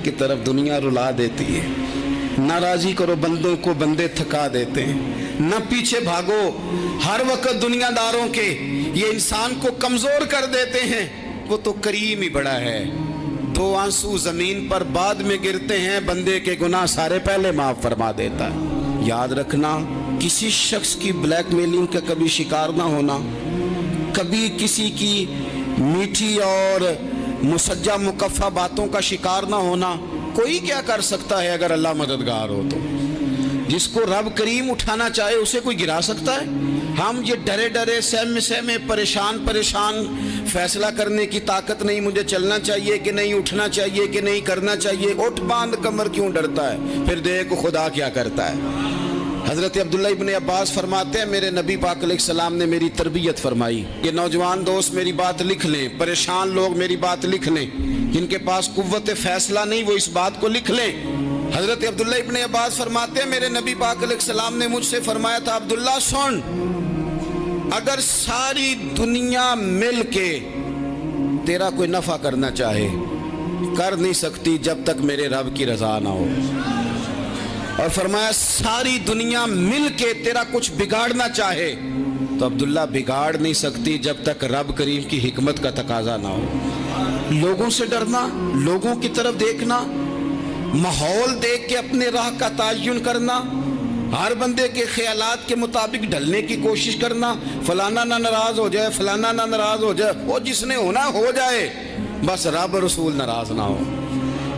की तरफ दुनिया रुला देती है। नाराजी करो बंदों को, बंदे थका देते हैं। न पीछे भागो हर वक्त दुनियादारों के, ये इंसान को कमजोर कर देते हैं। वो तो करीम ही बड़ा है। दो आंसू जमीन पर बाद में गिरते हैं, बंदे के गुनाह सारे पहले माफ फरमा देता है। याद रखना, किसी शख्स की ब्लैकमेलिंग का कभी शिकार ना होना, कभी किसी की मीठी और मुसज्जा मुकफ़ा बातों का शिकार ना होना। कोई क्या कर सकता है अगर अल्लाह मददगार हो तो। जिसको रब करीम उठाना चाहे उसे कोई गिरा सकता है? हम ये डरे डरे सहमे सहमे परेशान परेशान फैसला करने की ताकत नहीं, मुझे चलना चाहिए कि नहीं, उठना चाहिए कि नहीं, करना चाहिए। उठ बांध कमर क्यों डरता है? फिर देखो खुदा क्या करता है। हज़रत अब्दुल्ला इब्न अब्बास फरमाते हैं, मेरे नबी पाक अलैहिस्सलाम ने मेरी तरबियत फरमाई। ये नौजवान दोस्त मेरी बात लिख लें, परेशान लोग मेरी बात लिख लें, जिनके पास कुव्वत फैसला नहीं वो इस बात को लिख लें। हज़रत अब्दुल्ला इब्न अब्बास फरमाते हैं, मेरे नबी पाक अलैहिस्सलाम ने मुझसे फरमाया था, अब्दुल्ला सुन, अगर सारी दुनिया मिल के तेरा कोई नफ़ा करना चाहे, कर नहीं सकती जब तक मेरे रब की रज़ा ना हो। और फरमाया सारी दुनिया मिल के तेरा कुछ बिगाड़ना चाहे तो अब्दुल्ला बिगाड़ नहीं सकती जब तक रब करीम की हिकमत का तकाजा ना हो। लोगों से डरना, लोगों की तरफ देखना, माहौल देख के अपने राह का तयन करना, हर बंदे के ख्यालात के मुताबिक ढलने की कोशिश करना, फलाना ना नाराज हो जाए, फलाना ना नाराज हो जाए, वो जिसने होना हो जाए, बस रब रसूल नाराज ना हो।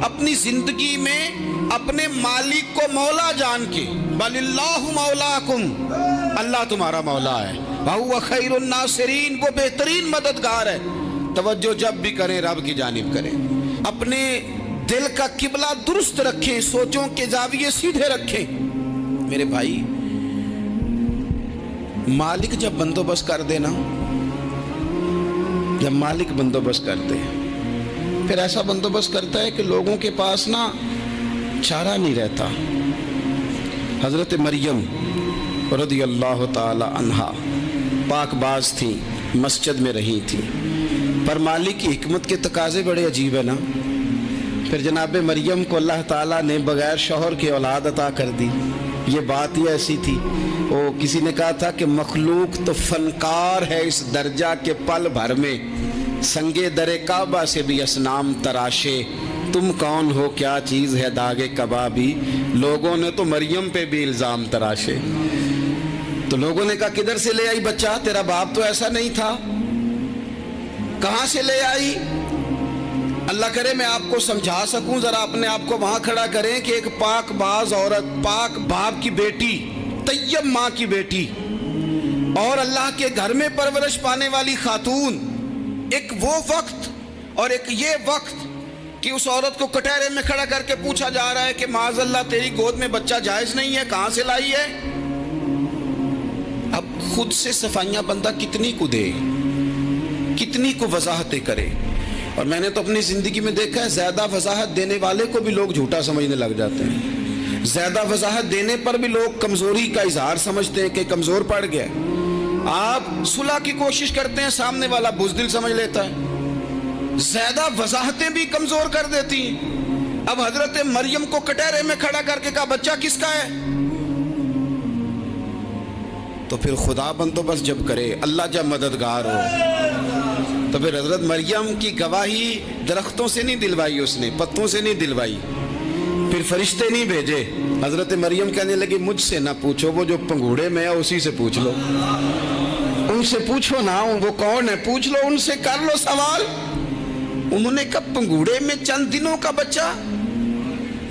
अपनी जिंदगी में अपने मालिक को मौला जान के, बलिल्लाहु मौलाकुम, अल्लाह तुम्हारा मौला है, वहुवा खैरुन नासिरीन, वो बेहतरीन मददगार है। तवज्जो जब भी करें रब की जानिब करें। अपने दिल का किबला दुरुस्त रखें, सोचों के जाविये सीधे रखें। मेरे भाई, मालिक जब बंदोबस्त कर दे ना, जब मालिक बंदोबस्त कर दे, फिर ऐसा बंदोबस्त करता है कि लोगों के पास ना चारा नहीं रहता। हज़रत मरियम रज़ियल्लाहु ताला अन्हा पाकबाज थी, मस्जिद में रही थी, पर मालिक की हिकमत के तकाजे बड़े अजीब है ना। फिर जनाब मरियम को अल्लाह ताला ने बगैर शौहर की औलाद अता कर दी। ये बात ही ऐसी थी। वो किसी ने कहा था कि मखलूक तो फनकार है इस दर्जा के पल भर में, संगे दरे काबा से भी असनाम तराशे, तुम कौन हो क्या चीज़ है दागे कबाबी। लोगों ने तो मरियम पे भी इल्ज़ाम तराशे। तो लोगों ने कहा किधर से ले आई बच्चा, तेरा बाप तो ऐसा नहीं था, कहाँ से ले आई? अल्लाह करे मैं आपको समझा सकूं, जरा अपने आप को वहां खड़ा करें कि एक पाकबाज औरत, पाक बाप की बेटी, तैयब माँ की बेटी, और अल्लाह के घर में परवरिश पाने वाली खातून, एक वो वक्त और एक ये वक्त कि उस औरत को कटहरे में खड़ा करके पूछा जा रहा है कि माज़अल्लाह तेरी गोद में बच्चा जायज नहीं है, कहां से लाई है? अब खुद से सफाइयां बंदा कितनी को दे, कितनी को वजाहतें करे। और मैंने तो अपनी जिंदगी में देखा है, ज्यादा वजाहत देने वाले को भी लोग झूठा समझने लग जाते हैं। ज्यादा वजाहत देने पर भी लोग कमजोरी का इजहार समझते हैं कि कमजोर पड़ गया। आप सुलह की कोशिश करते हैं, सामने वाला बुज़दिल समझ लेता है। ज्यादा वजाहतें भी कमजोर कर देती हैं। अब हजरत मरियम को कटहरे में खड़ा करके कहा बच्चा किसका है? तो फिर खुदा बंदोबस्त जब करे, अल्लाह जब मददगार हो, तो फिर हजरत मरियम की गवाही दरख्तों से नहीं दिलवाई उसने, पत्तों से नहीं दिलवाई, फिर फरिश्ते नहीं भेजे। हजरत मरियम कहने लगी मुझसे ना पूछो, वो जो पंगूड़े में है उसी से पूछ लो, उनसे पूछो ना, वो कौन है पूछ लो, उनसे कर लो सवाल। उन्होंने कहा पंगूड़े में चंद दिनों का बच्चा,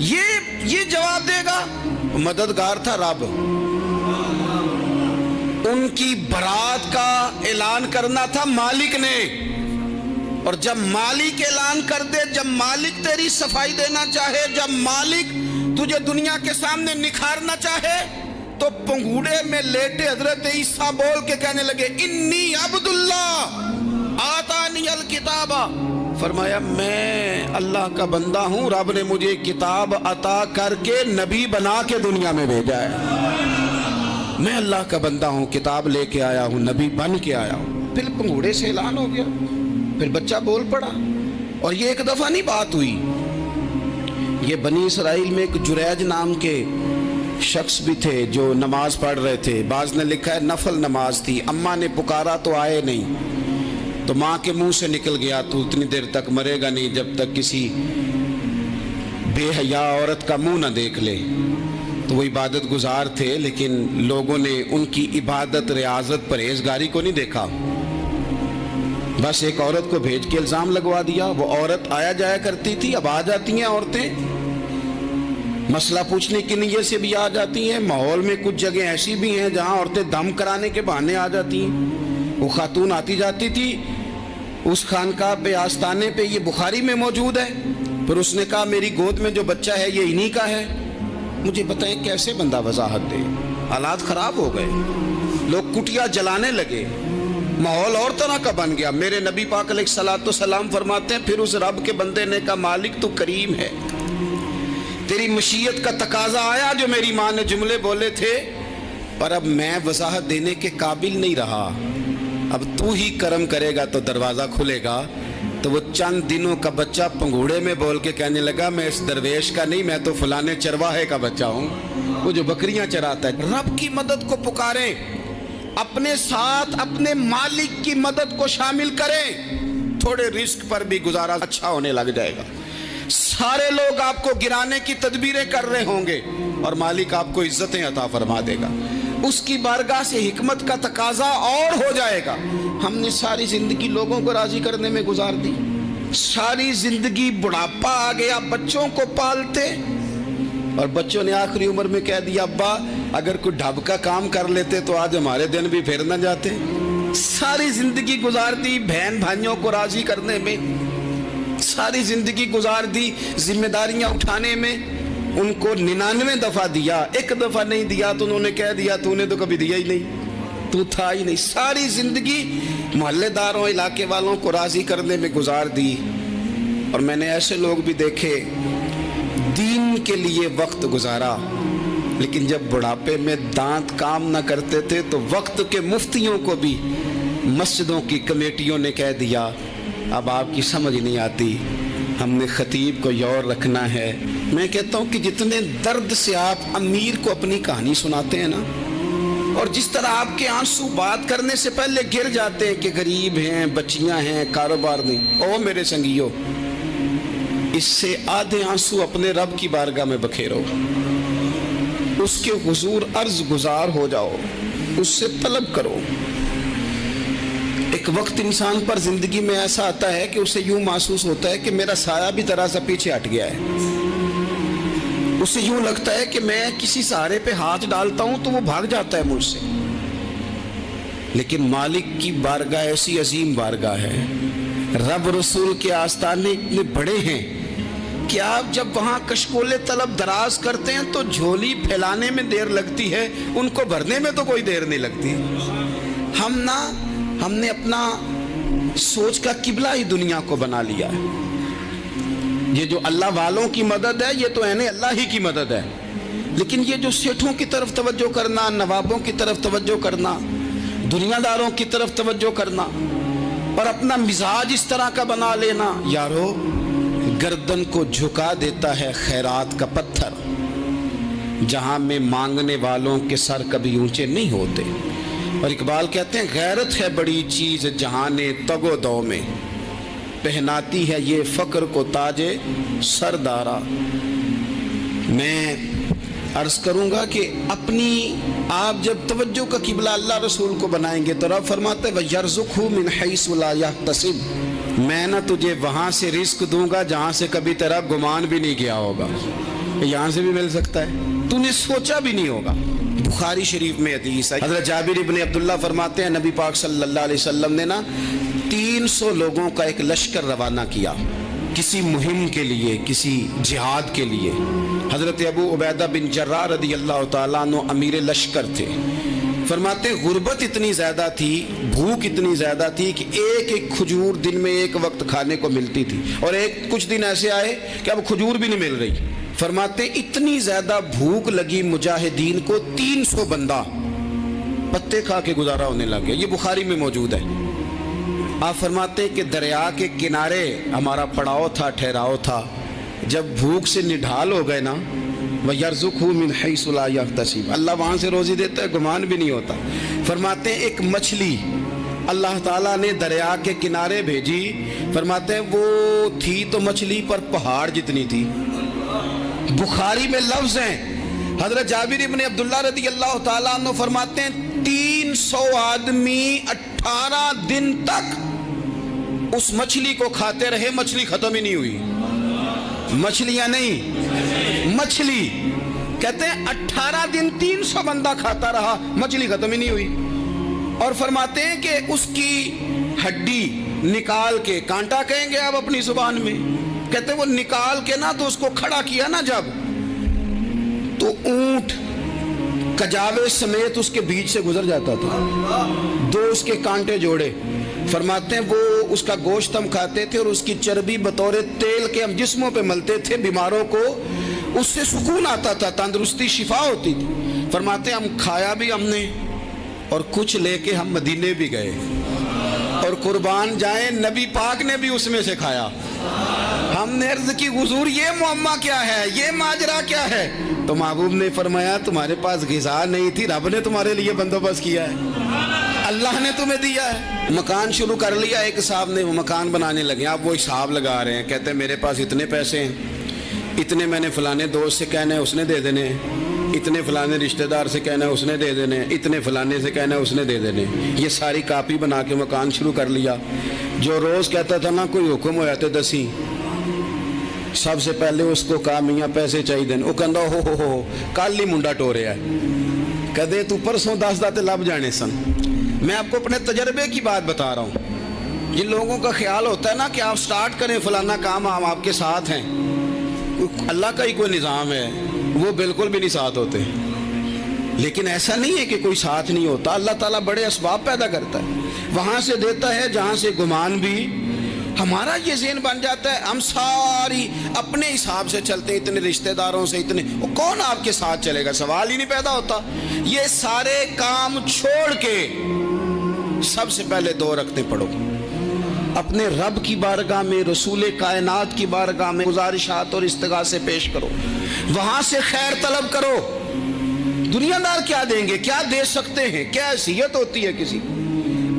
ये जवाब देगा? मददगार था रब। उनकी बरात का ऐलान करना था मालिक ने, और जब मालिक ऐलान कर दे, जब मालिक तेरी सफाई देना चाहे, जब मालिक तुझे दुनिया के सामने निखारना चाहे, तो पंगूड़े में लेटे हजरत ईसा बोल के कहने लगे इन्नी अब्दुल्ला आतानी अल किताबा, फरमाया मैं अल्लाह का बंदा हूँ, रब ने मुझे किताब अता करके नबी बना के दुनिया में भेजा है। मैं अल्लाह का बंदा हूँ, किताब लेके आया हूँ, नबी बन के आया हूँ। फिर पंगूड़े से ऐलान हो गया, फिर बच्चा बोल पड़ा। और ये एक दफा नहीं बात हुई, یہ بنی اسرائیل میں ایک جریج نام کے شخص بھی تھے جو نماز پڑھ رہے تھے. بعض نے لکھا ہے نفل نماز تھی. اماں نے پکارا تو آئے نہیں, تو ماں کے منہ سے نکل گیا تو اتنی دیر تک مرے گا نہیں جب تک کسی بے حیا عورت کا منہ نہ دیکھ لے. تو وہ عبادت گزار تھے, لیکن لوگوں نے ان کی عبادت, ریاضت, پرہیزگاری کو نہیں دیکھا. بس ایک عورت کو بھیج کے الزام لگوا دیا. وہ عورت آیا جایا کرتی تھی, اب آ جاتی ہیں عورتیں, مسئلہ پوچھنے کی نیت سے بھی آ جاتی ہیں. ماحول میں کچھ جگہ ایسی بھی ہیں جہاں عورتیں دم کرانے کے بہانے آ جاتی ہیں. وہ خاتون آتی جاتی تھی اس خانقاہ پہ, آستانے پہ, یہ بخاری میں موجود ہے. پھر اس نے کہا میری گود میں جو بچہ ہے یہ انہی کا ہے. مجھے بتائیں کیسے بندہ وضاحت دے. حالات خراب ہو گئے, لوگ کٹیا جلانے لگے, ماحول اور طرح کا بن گیا. میرے نبی پاک علیہ الصلوۃ والسلام فرماتے ہیں پھر اس رب کے بندے نے کہا مالک تو کریم ہے, تیری مشیت کا تقاضا آیا جو میری ماں نے جملے بولے تھے, پر اب میں وضاحت دینے کے قابل نہیں رہا, اب تو ہی کرم کرے گا تو دروازہ کھلے گا. تو وہ چند دنوں کا بچہ پنگوڑے میں بول کے کہنے لگا میں اس درویش کا نہیں, میں تو فلانے چرواہے کا بچہ ہوں, وہ جو بکریاں چراتا ہے. رب کی مدد کو پکاریں, اپنے ساتھ اپنے مالک کی مدد کو شامل کریں, تھوڑے رزق پر بھی گزارا اچھا ہونے لگ جائے گا. سارے لوگ آپ کو گرانے کی تدبیریں کر رہے ہوں گے اور مالک آپ کو عزتیں عطا فرما دے گا. اس کی بارگاہ سے حکمت کا تقاضا اور ہو جائے گا. ہم نے ساری زندگی لوگوں کو راضی کرنے میں گزار دی, ساری زندگی بڑھاپا آ گیا بچوں کو پالتے, اور بچوں نے آخری عمر میں کہہ دیا ابا اگر کوئی ڈھب کا کام کر لیتے تو آج ہمارے دن بھی پھر نہ جاتے. ساری زندگی گزار دی بہن بھائیوں کو راضی کرنے میں, ساری زندگی گزار دی ذمہ داریاں اٹھانے میں. ان کو 99 دفعہ دیا, ایک دفعہ نہیں دیا تو انہوں نے کہہ دیا تو نے تو کبھی دیا ہی نہیں, تو تھا ہی نہیں. ساری زندگی محلے داروں علاقے والوں کو راضی کرنے میں گزار دی. اور میں نے ایسے لوگ بھی دیکھے دین کے لیے وقت گزارا, لیکن جب بڑھاپے میں دانت کام نہ کرتے تھے تو وقت کے مفتیوں کو بھی مسجدوں کی کمیٹیوں نے کہہ دیا اب آپ کی سمجھ نہیں آتی, ہم نے خطیب کو یور رکھنا ہے. میں کہتا ہوں کہ جتنے درد سے آپ امیر کو اپنی کہانی سناتے ہیں نا, اور جس طرح آپ کے آنسو بات کرنے سے پہلے گر جاتے ہیں کہ غریب ہیں, بچیاں ہیں, کاروبار نہیں, او میرے سنگیو, اس سے آدھے آنسو اپنے رب کی بارگاہ میں بکھیرو, اس کے حضور عرض گزار ہو جاؤ, اس سے طلب کرو. ایک وقت انسان پر زندگی میں ایسا آتا ہے کہ اسے یوں محسوس ہوتا ہے کہ میرا سایہ بھی ذرا سا پیچھے ہٹ گیا ہے. اسے یوں لگتا ہے کہ میں کسی سہارے پہ ہاتھ ڈالتا ہوں تو وہ بھاگ جاتا ہے مجھ سے. لیکن مالک کی بارگاہ ایسی عظیم بارگاہ ہے, رب رسول کے آستانے اتنے بڑے ہیں کہ آپ جب وہاں کشکول طلب دراز کرتے ہیں تو جھولی پھیلانے میں دیر لگتی ہے, ان کو بھرنے میں تو کوئی دیر نہیں لگتی. ہم نے اپنا سوچ کا قبلہ ہی دنیا کو بنا لیا ہے. یہ جو اللہ والوں کی مدد ہے یہ تو عین اللہ ہی کی مدد ہے, لیکن یہ جو سیٹھوں کی طرف توجہ کرنا, نوابوں کی طرف توجہ کرنا, دنیا داروں کی طرف توجہ کرنا اور اپنا مزاج اس طرح کا بنا لینا, یارو گردن کو جھکا دیتا ہے خیرات کا پتھر, جہاں میں مانگنے والوں کے سر کبھی اونچے نہیں ہوتے. اور اقبال کہتے ہیں غیرت ہے بڑی چیز جہانے تگ و دو میں, پہناتی ہے یہ فقر کو تاج سردارا. میں عرض کروں گا کہ اپنی آپ جب توجہ کا قبلہ اللہ رسول کو بنائیں گے تو رب فرماتے ہیں وَيَرْزُقْهُ مِنْ حَيْثُ لَا يَحْتَسِبُ, میں نہ تجھے وہاں سے رزق دوں گا جہاں سے کبھی تیرا گمان بھی نہیں کیا ہوگا. یہاں سے بھی مل سکتا ہے, تو نے سوچا بھی نہیں ہوگا. بخاری شریف میں حدیث ہے, حضرت جابر ابن عبداللہ فرماتے ہیں نبی پاک صلی اللہ علیہ وسلم نے 300 لوگوں کا ایک لشکر روانہ کیا کسی مہم کے لیے, کسی جہاد کے لیے. حضرت ابو عبیدہ بن جراح رضی اللہ تعالیٰ عنہ امیر لشکر تھے. فرماتے ہیں غربت اتنی زیادہ تھی, بھوک اتنی زیادہ تھی کہ ایک ایک کھجور دن میں ایک وقت کھانے کو ملتی تھی, اور کچھ دن ایسے آئے کہ اب کھجور بھی نہیں مل رہی. فرماتے اتنی زیادہ بھوک لگی مجاہدین کو 300 بندہ پتے کھا کے گزارا ہونے لگے. یہ بخاری میں موجود ہے. آپ فرماتے کہ دریا کے کنارے ہمارا پڑاؤ تھا, ٹھہراؤ تھا, जब भूख से निढाल हो गए ना, वयर्ज़ुक़हु मिन हैसु ला यहतसिब, अल्लाह वहाँ से रोज़ी देता है, गुमान भी नहीं होता। फरमाते हैं एक मछली अल्लाह ताला ने दरिया के किनारे भेजी, फरमाते हैं वो थी तो मछली पर पहाड़ जितनी थी। बुखारी में लफ्ज़ हैं, हज़रत जाबिर इब्न अब्दुल्लाह रज़ी अल्लाह ताला अन्हु फरमाते हैं 300 आदमी 18 दिन तक उस मछली को खाते रहे, मछली खत्म ही नहीं हुई। मछलियां नहीं, मछली। कहते हैं 18 दिन 300 बंदा खाता रहा, मछली खत्म ही नहीं हुई। और फरमाते हैं कि उसकी हड्डी निकाल के, कांटा कहेंगे आप अपनी जुबान में, कहते हैं वो निकाल के ना तो उसको खड़ा किया ना जब, तो ऊंट कजावे समेत उसके बीच से गुजर जाता था। दो उसके कांटे जोड़े, फरमाते हैं वो उसका गोश्त हम खाते थे और उसकी चर्बी बतौर तेल के हम जिस्मों पे मलते थे, बीमारों को उससे सुकून आता था, तंदुरुस्ती शिफा होती थी। फरमाते हैं हम खाया भी हमने और कुछ लेके हम मदीने भी गए, और कुर्बान जाए नबी पाक ने भी उसमें से खाया। हमने अर्ज की हुजूर ये मुअम्मा क्या है, ये माजरा क्या है? तो महबूब ने फरमाया तुम्हारे पास ग़िज़ा नहीं थी, रब ने तुम्हारे लिए बंदोबस्त किया है, अल्लाह ने तुम्हें दिया है। मकान शुरू कर लिया, एक साहब ने वो मकान बनाने लगे, आप वो हिसाब लगा रहे हैं, कहते हैं मेरे पास इतने पैसे हैं, इतने मैंने फलाने दोस्त से कहना है उसने दे देने, इतने फलाने रिश्तेदार से कहना है उसने दे देने, इतने फलाने से कहना है उसने दे देने। ये सारी कापी बना के मकान शुरू कर लिया। जो रोज़ कहता था ना कोई हुक्म हो जाते दसी, सबसे पहले उसको कहा मियाँ पैसे चाहिए, वो कहता हो कल ही मुंडा टोरे है, कदे तू परसों 10 दाते लब जाने सन। मैं आपको अपने तजर्बे की बात बता रहा हूँ। जिन लोगों का ख्याल होता है ना कि आप स्टार्ट करें फलाना काम, हम आपके साथ हैं, अल्लाह का ही कोई निज़ाम है, वो बिल्कुल भी नहीं साथ होते। लेकिन ऐसा नहीं है कि कोई साथ नहीं होता, अल्लाह ताला बड़े असबाब पैदा करता है, वहाँ से देता है जहाँ से गुमान भी। हमारा ये ज़हन बन जाता है, हम सारी अपने हिसाब से चलते हैं, इतने रिश्तेदारों से इतने, वो कौन आपके साथ चलेगा, सवाल ही नहीं पैदा होता। ये सारे काम छोड़ के सबसे पहले 2 रकतें पढ़ो, अपने रब की बारगाह में, रसूल कायनात की बारगाह में गुजारिशात और इस्तिगासे पेश करो, वहां से खैर तलब करो। दुनियादार क्या देंगे, क्या दे सकते हैं, क्या हैसियत होती है किसी।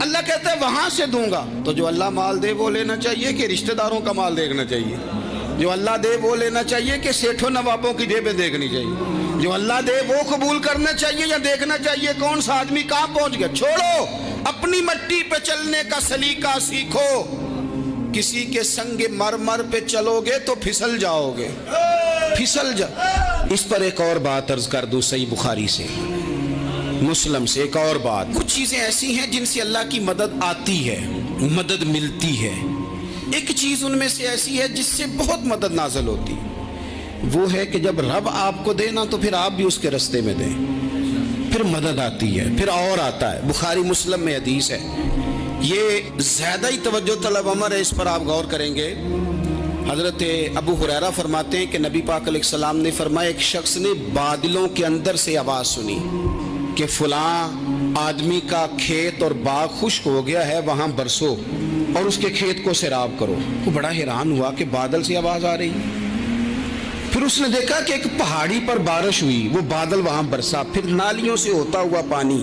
अल्लाह कहता है वहां से दूंगा, तो जो अल्लाह माल दे वो लेना चाहिए कि रिश्तेदारों का माल देखना चाहिए? जो अल्लाह दे वो लेना चाहिए कि सेठों नवाबों की जेबें देखनी चाहिए? जो अल्लाह दे वो कबूल करना चाहिए या देखना चाहिए कौन सा आदमी कहां पहुंच गया? छोड़ो, अपनी मट्टी पे चलने का सलीका सीखो। किसी के संग मरमर पे चलोगे तो फिसल जाओगे, फिसल जा। इस पर एक और बात अर्ज कर दूं, सही बुखारी से, मुस्लिम से एक और बात। कुछ चीजें ऐसी हैं जिनसे अल्लाह की मदद आती है, मदद मिलती है। एक चीज उनमें से ऐसी है जिससे बहुत मदद नाज़िल होती, वो है कि जब रब आपको देना तो फिर आप भी उसके रास्ते में दें, फिर मदद आती है, फिर और आता है। बुखारी मुस्लिम में हदीस है, ये ज्यादा ही तवज्जो तलब अमर है, इस पर आप गौर करेंगे। हजरत अबू हुरैरा फरमाते हैं कि नबी पाक अलैहिस्सलाम ने फरमाया, एक शख्स ने बादलों के अंदर से आवाज सुनी कि फलां आदमी का खेत और बाग खुश्क हो गया है, वहां बरसो और उसके खेत को सैराब करो। वो बड़ा हैरान हुआ कि बादल से आवाज आ रही। फिर उसने देखा कि एक पहाड़ी पर बारिश हुई, वो बादल वहां बरसा, फिर नालियों से होता हुआ पानी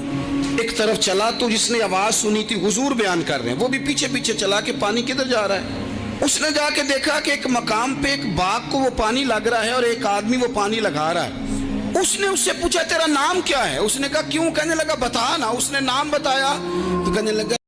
एक तरफ चला। तो जिसने आवाज सुनी थी, हुजूर बयान कर रहे हैं, वो भी पीछे पीछे चला कि पानी किधर जा रहा है। उसने जाके देखा कि एक मकाम पे एक बाग को वो पानी लग रहा है और एक आदमी वो पानी लगा रहा है। उसने उससे पूछा तेरा नाम क्या है? उसने कहा क्यों? कहने लगा बता ना। उसने नाम बताया तो कहने लगा